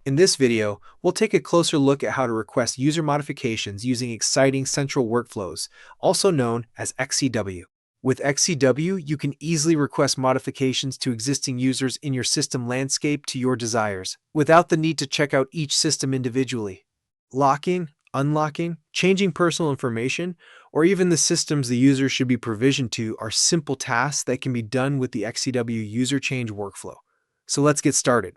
In this video, we'll take a closer look at how to request user modifications using Xiting Central Workflows, also known as XCW. With XCW, you can easily request modifications to existing users in your system landscape to your desires, without the need to check out each system individually. Locking, unlocking, changing personal information, or even the systems the user should be provisioned to are simple tasks that can be done with the XCW User Change Workflow. So let's get started.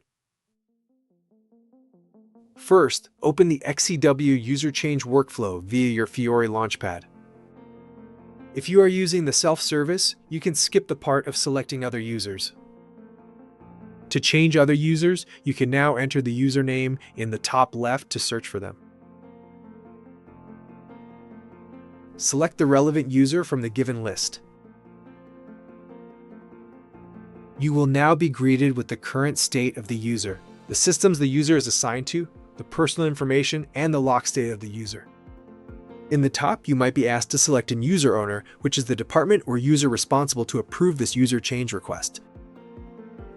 First, open the XCW User Change Workflow via your Fiori Launchpad. If you are using the self-service, you can skip the part of selecting other users. To change other users, you can now enter the username in the top left to search for them. Select the relevant user from the given list. You will now be greeted with the current state of the user, the systems the user is assigned to, the personal information, and the lock state of the user. In the top, you might be asked to select an user owner, which is the department or user responsible to approve this user change request.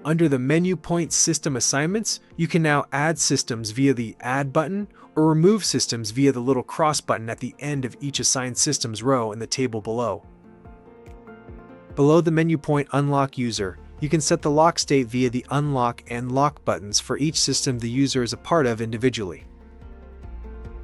Under the menu point System Assignments, you can now add systems via the Add button or remove systems via the little cross button at the end of each assigned systems row in the table below. Below the menu point Unlock User, you can set the lock state via the Unlock and Lock buttons for each system the user is a part of individually.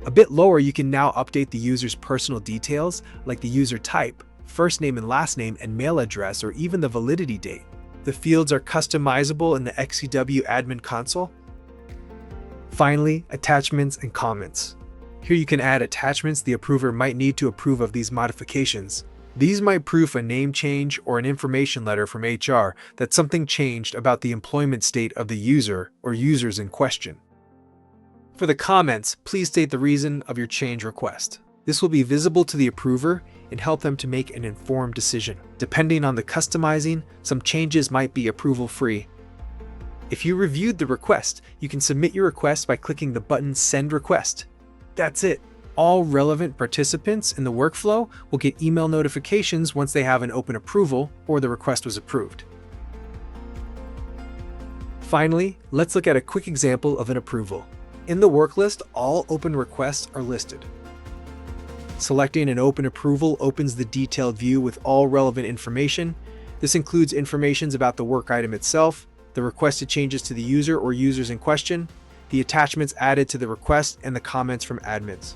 A bit lower, you can now update the user's personal details like the user type, first name and last name, and mail address, or even the validity date. The fields are customizable in the XCW Admin Console. Finally, attachments and comments. Here you can add attachments the approver might need to approve of these modifications. These might proof a name change or an information letter from HR that something changed about the employment state of the user or users in question. For the comments, please state the reason of your change request. This will be visible to the approver and help them to make an informed decision. Depending on the customizing, some changes might be approval-free. If you reviewed the request, you can submit your request by clicking the button Send Request. That's it. All relevant participants in the workflow will get email notifications once they have an open approval or the request was approved. Finally, let's look at a quick example of an approval. In the work list, all open requests are listed. Selecting an open approval opens the detailed view with all relevant information. This includes information about the work item itself, the requested changes to the user or users in question, the attachments added to the request, and the comments from admins.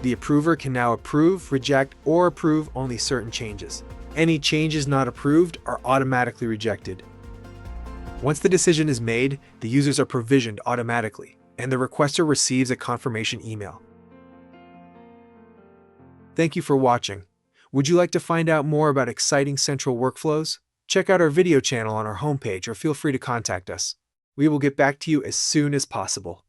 The approver can now approve, reject, or approve only certain changes. Any changes not approved are automatically rejected. Once the decision is made, the users are provisioned automatically, and the requester receives a confirmation email. Thank you for watching. Would you like to find out more about Xiting Central Workflows? Check out our video channel on our homepage or feel free to contact us. We will get back to you as soon as possible.